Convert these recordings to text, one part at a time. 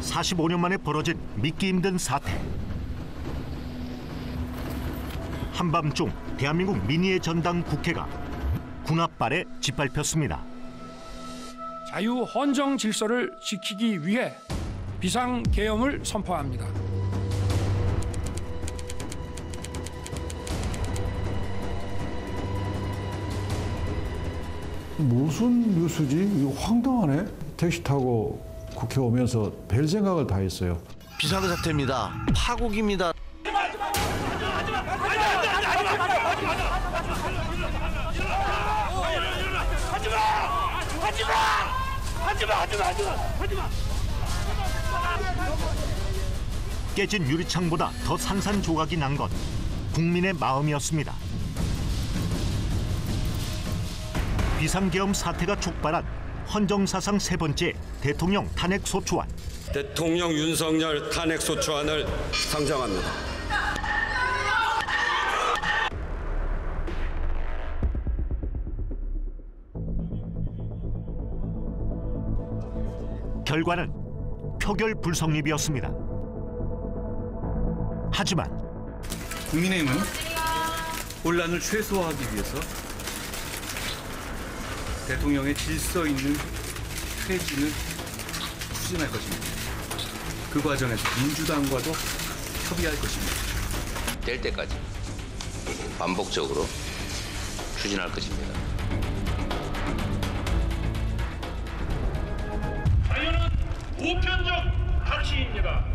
45년 만에 벌어진 믿기 힘든 사태. 한밤중 대한민국 민의의 전당 국회가 군합발에 짓밟혔습니다. 자유 헌정 질서를 지키기 위해 비상계엄을 선포합니다. 무슨 뉴스지? 이거 황당하네. 택시 타고 국회 오면서 별 생각을 다 했어요. 비상사태입니다. 파국입니다. 깨진 유리창보다 더 산산조각이 난 건 국민의 마음이었습니다. 비상계엄 사태가 촉발한 헌정사상 세 번째 대통령 탄핵소추안. 대통령 윤석열 탄핵소추안을 상정합니다. 결과는 표결 불성립이었습니다. 하지만 국민의힘은 혼란을 최소화하기 위해서 대통령의 질서 있는 퇴진을 추진할 것입니다. 그 과정에서 민주당과도 협의할 것입니다. 될 때까지 반복적으로 추진할 것입니다. 자유는 보편적 가치입니다.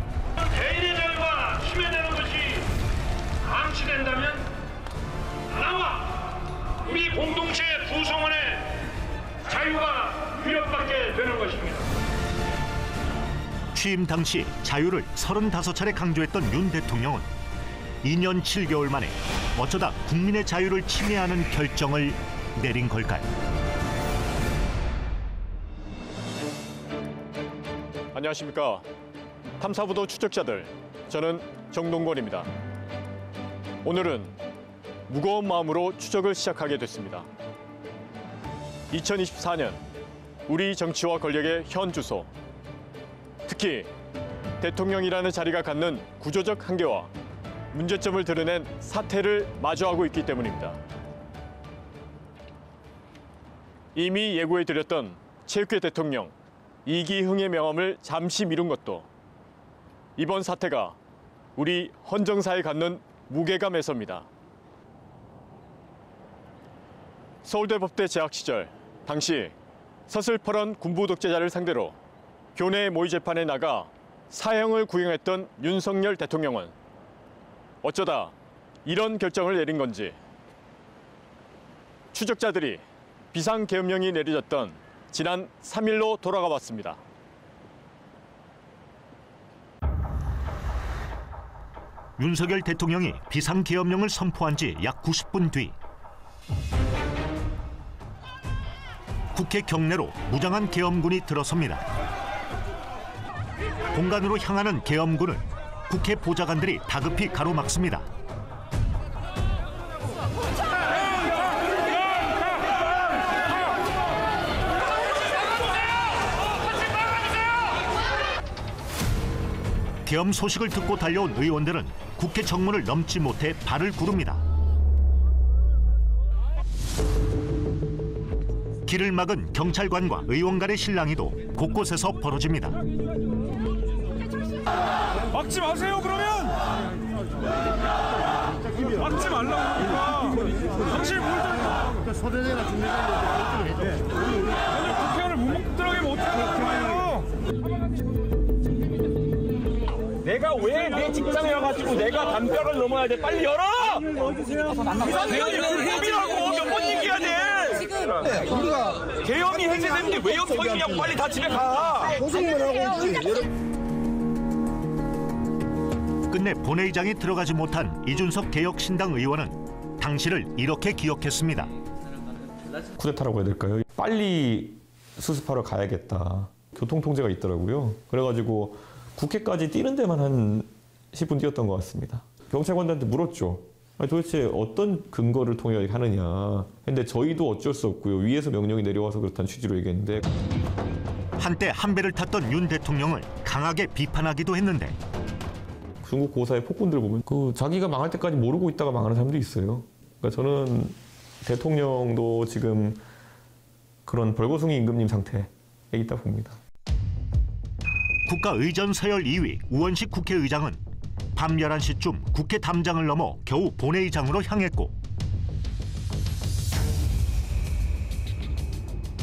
개인의 자유가 침해되는 것이 감시된다면 나와 우리 공동체 구성원의 자유가 위협받게 되는 것입니다. 취임 당시 자유를 35차례 강조했던 윤 대통령은 2년 7개월 만에 어쩌다 국민의 자유를 침해하는 결정을 내린 걸까요? 안녕하십니까. 탐사보도 추적자들, 저는 정동건입니다. 오늘은 무거운 마음으로 추적을 시작하게 됐습니다. 2024년 우리 정치와 권력의 현 주소, 특히 대통령이라는 자리가 갖는 구조적 한계와 문제점을 드러낸 사태를 마주하고 있기 때문입니다. 이미 예고해드렸던 체육회 대통령 이기흥의 명함을 잠시 미룬 것도 이번 사태가 우리 헌정사에 갖는 무게감에서입니다. 서울대 법대 재학 시절 당시 서슬퍼런 군부 독재자를 상대로 교내 모의 재판에 나가 사형을 구형했던 윤석열 대통령은 어쩌다 이런 결정을 내린 건지, 추적자들이 비상계엄령이 내려졌던 지난 3일로 돌아가 봤습니다. 윤석열 대통령이 비상계엄령을 선포한 지 약 90분 뒤 국회 경내로 무장한 계엄군이 들어섭니다. 공간으로 향하는 계엄군을 국회 보좌관들이 다급히 가로막습니다. 계엄 소식을 듣고 달려온 의원들은 국회 정문을 넘지 못해 발을 구릅니다. 길을 막은 경찰관과 의원 간의 실랑이도 곳곳에서 벌어집니다. 막지 마세요, 그러면! 막지 말라고 그러니까! 당신이 뭘 좀... 소대대가 중요한 게 해줘. 국회의원을 못 들어가게 어떻게 내가 왜 내 직장에 와가지고 내가 담벼락을 넘어야 돼? 빨리 열어! 비상계엄이라고 몇 번 얘기해야 돼! 계엄이 해제됐는데 왜 여기 서 있냐고. 빨리 다 집에 가! 끝내 본회의장에 들어가지 못한 이준석 개혁신당 의원은 당시를 이렇게 기억했습니다. 쿠데타라고 해야 될까요? 빨리 수습하러 가야겠다. 교통통제가 있더라고요. 그래가지고 국회까지 뛰는 데만 한 10분 뛰었던 것 같습니다. 경찰관들한테 물었죠. 도대체 어떤 근거를 통해 하느냐. 근데 저희도 어쩔 수 없고요. 위에서 명령이 내려와서 그렇다는 취지로 얘기했는데. 한때 한 배를 탔던 윤 대통령을 강하게 비판하기도 했는데 중국 고사의 폭군들 보면 자기가 망할 때까지 모르고 있다가 망하는 사람도 있어요. 그러니까 저는 대통령도 지금 그런 벌거숭이 임금님 상태에 있다 봅니다. 국가의전 서열 2위 우원식 국회의장은 밤 11시쯤 국회 담장을 넘어 겨우 본회의장으로 향했고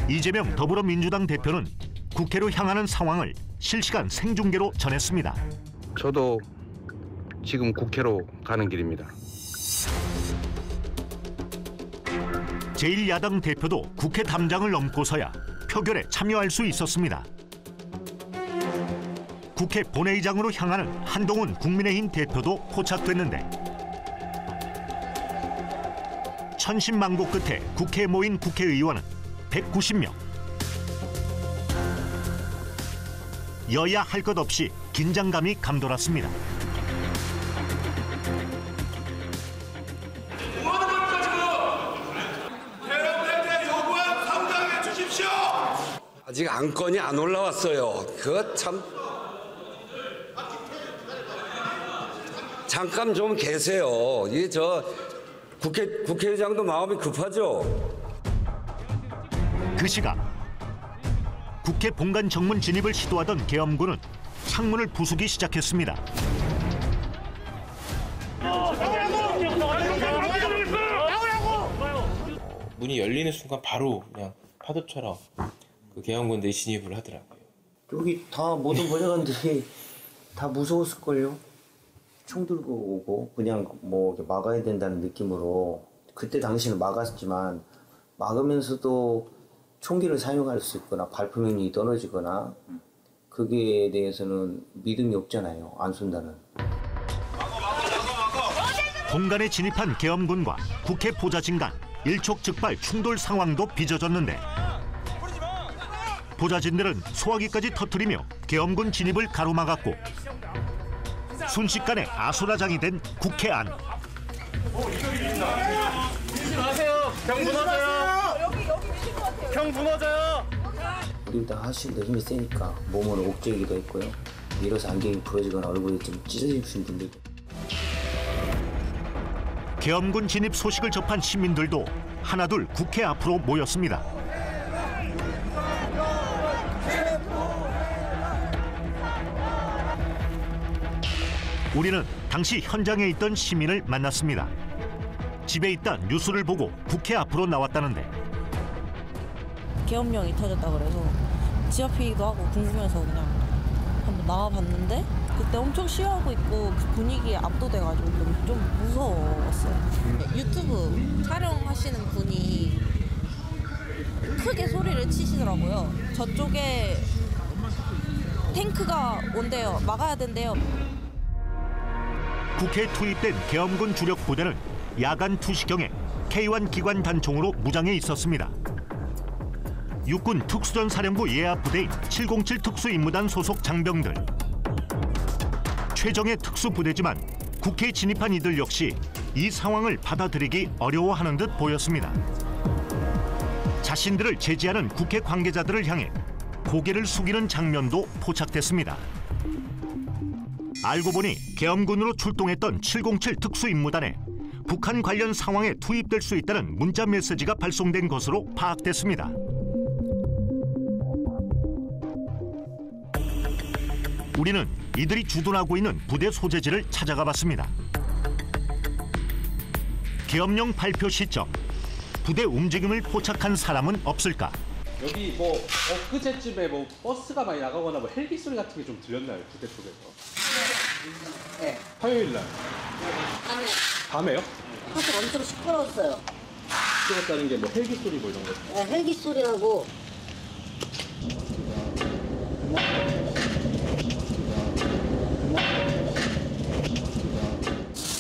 이재명 더불어민주당 대표는 국회로 향하는 상황을 실시간 생중계로 전했습니다. 저도 지금 국회로 가는 길입니다. 제1야당 대표도 국회 담장을 넘고서야 표결에 참여할 수 있었습니다. 국회 본회의장으로 향하는 한동훈 국민의힘 대표도 포착됐는데 천신만고 끝에 국회에 모인 국회의원은 190명. 여야 할 것 없이 긴장감이 감돌았습니다. 아직 안건이 안 올라왔어요. 그거 참 잠깐 좀 계세요. 이 국회의장도 마음이 급하죠. 그 시각 국회 본관 정문 진입을 시도하던 계엄군은 창문을 부수기 시작했습니다. 문이 열리는 순간 바로 그냥 파도처럼 그 계엄군들이 진입을 하더라고요. 여기 다 모든 번역원들이 다 무서웠을걸요. 총 들고 오고 그냥 뭐 막아야 된다는 느낌으로 그때 당시는 막았지만 막으면서도 총기를 사용할 수 있거나 발표명령이 떨어지거나 그게 대해서는 믿음이 없잖아요. 안 쏜다는. 본관에 진입한 계엄군과 국회 보좌진 간 일촉즉발 충돌 상황도 빚어졌는데 보좌진들은 소화기까지 터뜨리며 계엄군 진입을 가로막았고 순식간에 아수라장이 된 국회 안. 밀지 마세요. 경 무너져요. 경 무너져요. 우리 다 하시는데 힘이 세니까 몸은 옥죄기도 했고요. 밀어서 안경이 부러지거나 얼굴이 좀 찢어지신 분들도. 계엄군 진입 소식을 접한 시민들도 하나둘 국회 앞으로 모였습니다. 우리는 당시 현장에 있던 시민을 만났습니다. 집에 있다 뉴스를 보고 국회 앞으로 나왔다는데 계엄령이 터졌다 그래서 집 앞이기도 하고 궁금해서 그냥 한번 나와봤는데 그때 엄청 쉬어하고 있고 그 분위기에 압도돼가지고 좀 무서웠어요. 유튜브 촬영하시는 분이 크게 소리를 치시더라고요. 저쪽에 탱크가 온대요. 막아야 된대요. 국회에 투입된 계엄군 주력 부대는 야간 2시경에 K1 기관 단총으로 무장해 있었습니다. 육군 특수전사령부 예하부대인 707 특수임무단 소속 장병들. 최정예 특수부대지만 국회에 진입한 이들 역시 이 상황을 받아들이기 어려워하는 듯 보였습니다. 자신들을 제지하는 국회 관계자들을 향해 고개를 숙이는 장면도 포착됐습니다. 알고 보니 계엄군으로 출동했던 707 특수임무단에 북한 관련 상황에 투입될 수 있다는 문자 메시지가 발송된 것으로 파악됐습니다. 우리는 이들이 주둔하고 있는 부대 소재지를 찾아가 봤습니다. 계엄령 발표 시점, 부대 움직임을 포착한 사람은 없을까? 여기 뭐 엊그제쯤에 뭐 버스가 많이 나가거나 뭐 헬기 소리 같은 게 좀 들렸나요? 부대 쪽에서? 네. 화요일 날. 밤에요? 버스 엄청 시끄러웠어요. 시끄럽다는 게 뭐 헬기 소리 뭐 이런 거? 네, 헬기 소리하고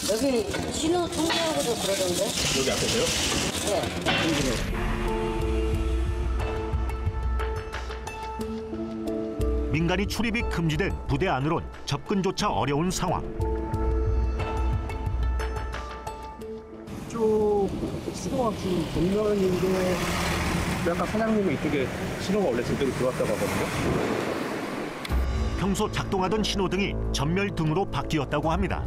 여기 신호 통제하고도 그러던데? 여기 앞에서요? 네. 민간이 출입이 금지된 부대 안으론 접근조차 어려운 상황. 신호학주 정면인데 약간 사장님이 이쪽에 신호가 원래 제대로 들어왔다고 하거든요. 평소 작동하던 신호등이 전멸등으로 바뀌었다고 합니다.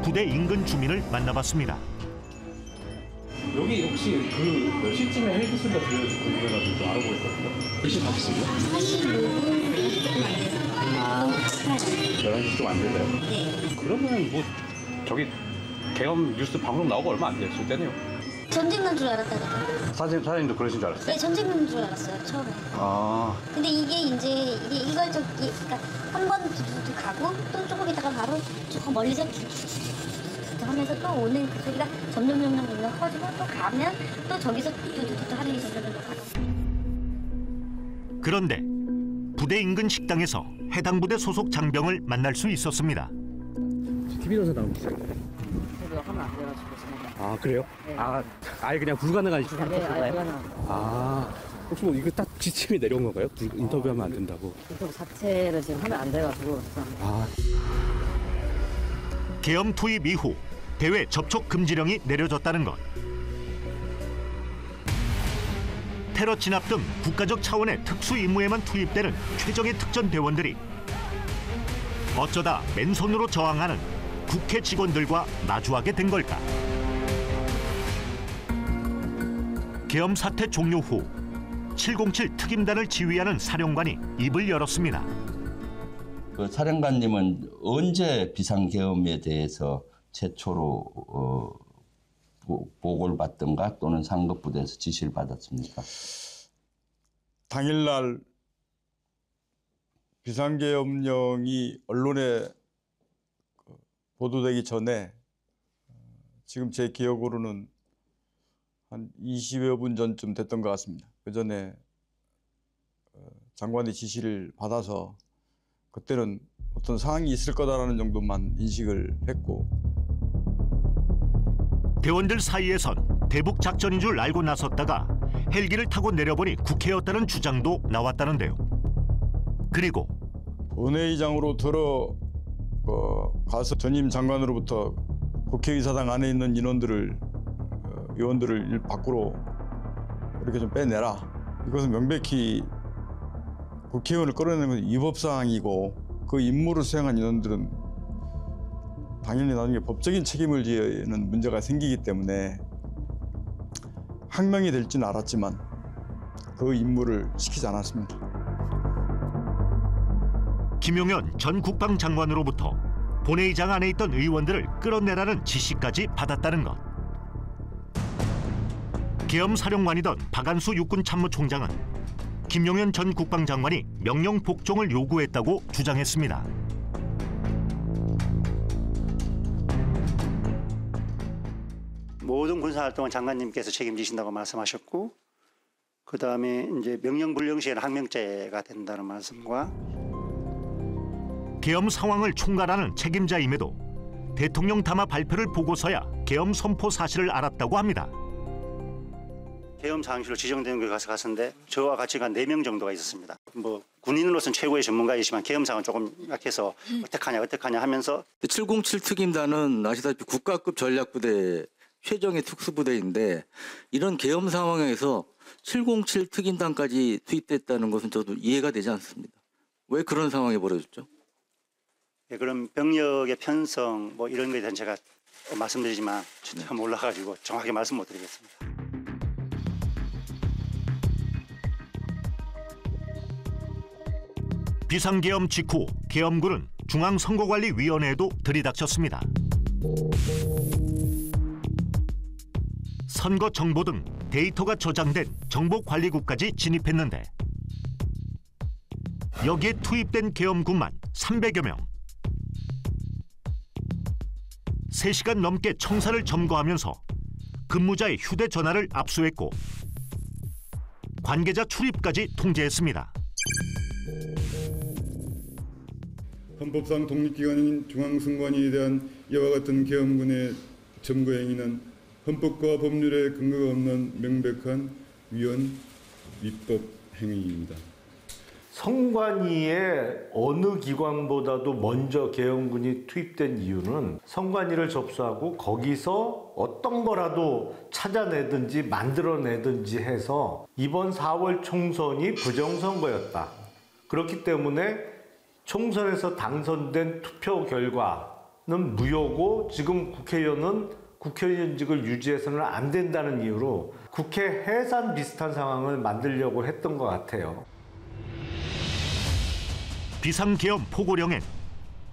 부대 인근 주민을 만나봤습니다. 여기 혹시 그 몇 시쯤에 헬기 소리가 들려서 궁금해가지고 좀 알아보고 있거든요. 몇 시 봤어요? 11시 좀 안 되나요? 네. 그러면 뭐 저기 계엄 뉴스 방송 나오고 얼마 안 됐을 때네요. 전쟁 난 줄 알았다니까. 사장님도 그러신 줄 알았어요? 네, 전쟁 난 줄 알았어요, 처음에. 아. 근데 이게 이제 이게 일괄적, 그러니까 한 번 두두두 가고 또 조금 있다가 바로 저 멀리서 하면서 또 오는 그 소리가 점점 커지고 또 가면 또 저기서 두두두 하는 게 점점 가고. 그런데 부대 인근 식당에서 해당 부대 소속 장병을 만날 수 있었습니다. TV에서 나오고 있어요. 저도 하면 안 돼가지고 제가. 아 그래요? 네. 아예 그냥 불가능한 네, 아예 불가능한. 아 혹시 뭐 이거 딱 지침이 내려온 건가요? 인터뷰하면 안 된다고. 인터뷰 자체를 지금 하면 안 돼가지고. 아. 계엄 투입 이후 대외 접촉 금지령이 내려졌다는 것. 테러 진압 등 국가적 차원의 특수 임무에만 투입되는 최정예 특전 대원들이 어쩌다 맨손으로 저항하는 국회 직원들과 마주하게 된 걸까? 계엄 사태 종료 후 707 특임단을 지휘하는 사령관이 입을 열었습니다. 그 사령관님은 언제 비상계엄에 대해서 최초로 보고를 받던가 또는 상급부대에서 지시를 받았습니까? 당일날 비상계엄령이 언론에 보도되기 전에 지금 제 기억으로는 한 20여 분 전쯤 됐던 것 같습니다. 그 전에 장관의 지시를 받아서 그때는 어떤 상황이 있을 거다라는 정도만 인식을 했고, 대원들 사이에선 대북 작전인 줄 알고 나섰다가 헬기를 타고 내려보니 국회였다는 주장도 나왔다는데요. 그리고 본회의장으로 들어가서 전임 장관으로부터 국회의사당 안에 있는 의원들을 밖으로 이렇게 좀 빼내라. 이것은 명백히 국회의원을 끌어내는 건 위법사항이고 그 임무를 수행한 인원들은 당연히 나중에 법적인 책임을 지는 문제가 생기기 때문에 항명이 될지는 알았지만 그 임무를 시키지 않았습니다. 김용현 전 국방장관으로부터 본회의장 안에 있던 의원들을 끌어내라는 지시까지 받았다는 것. 계엄 사령관이던 박안수 육군참모총장은 김용현 전 국방장관이 명령 복종을 요구했다고 주장했습니다. 모든 군사활동은 장관님께서 책임지신다고 말씀하셨고, 그 다음에 이제 명령불령 시에는 항명죄가 된다는 말씀과, 계엄 상황을 총괄하는 책임자임에도 대통령 담화 발표를 보고서야 계엄 선포 사실을 알았다고 합니다. 계엄 상황실로 지정된 곳에 갔었는데 저와 같이 간 4명 정도가 있었습니다. 뭐 군인으로서는 최고의 전문가이지만 계엄 상황은 조금 약해서 어떡하냐 하면서 707 특임단은 아시다시피 국가급 전략부대 최정예 특수부대인데 이런 계엄 상황에서 707 특임단까지 투입됐다는 것은 저도 이해가 되지 않습니다. 왜 그런 상황이 벌어졌죠? 예, 그럼 병력의 편성 뭐 이런 거에 대한 제가 말씀드리지만 잘 몰라가지고 정확하게 말씀 못 드리겠습니다. 비상계엄 직후 계엄군은 중앙선거관리위원회에도 들이닥쳤습니다. 선거 정보 등 데이터가 저장된 정보관리국까지 진입했는데 여기에 투입된 계엄군만 300여 명. 3시간 넘게 청사를 점거하면서 근무자의 휴대전화를 압수했고 관계자 출입까지 통제했습니다. 헌법상 독립기관인 중앙선관위에 대한 이와 같은 계엄군의 점거 행위는 헌법과 법률에 근거가 없는 명백한 위헌 위법 행위입니다. 선관위의 어느 기관보다도 먼저 계엄군이 투입된 이유는 선관위를 접수하고 거기서 어떤 거라도 찾아내든지 만들어내든지 해서 이번 4월 총선이 부정선거였다. 그렇기 때문에 총선에서 당선된 투표 결과는 무효고 지금 국회의원은 국회의원직을 유지해서는 안 된다는 이유로 국회 해산 비슷한 상황을 만들려고 했던 것 같아요. 비상계엄 포고령엔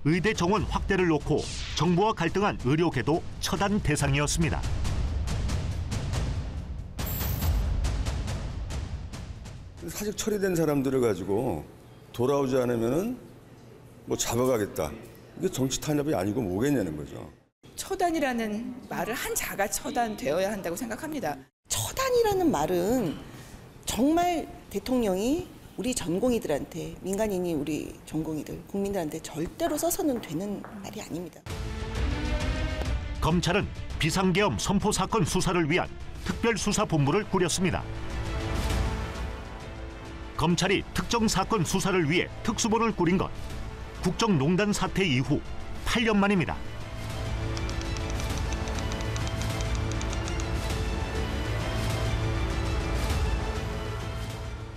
의대 정원 확대를 놓고 정부와 갈등한 의료계도 처단 대상이었습니다. 사직 처리된 사람들을 가지고 돌아오지 않으면은 뭐 잡아가겠다. 이게 정치 탄압이 아니고 뭐겠냐는 거죠. 처단이라는 말을 한 자가 처단되어야 한다고 생각합니다. 처단이라는 말은 정말 대통령이 우리 전공의들한테, 민간인이 우리 전공의들, 국민들한테 절대로 써서는 되는 말이 아닙니다. 검찰은 비상계엄 선포 사건 수사를 위한 특별수사본부를 꾸렸습니다. 검찰이 특정 사건 수사를 위해 특수본을 꾸린 건 국정농단 사태 이후 8년 만입니다.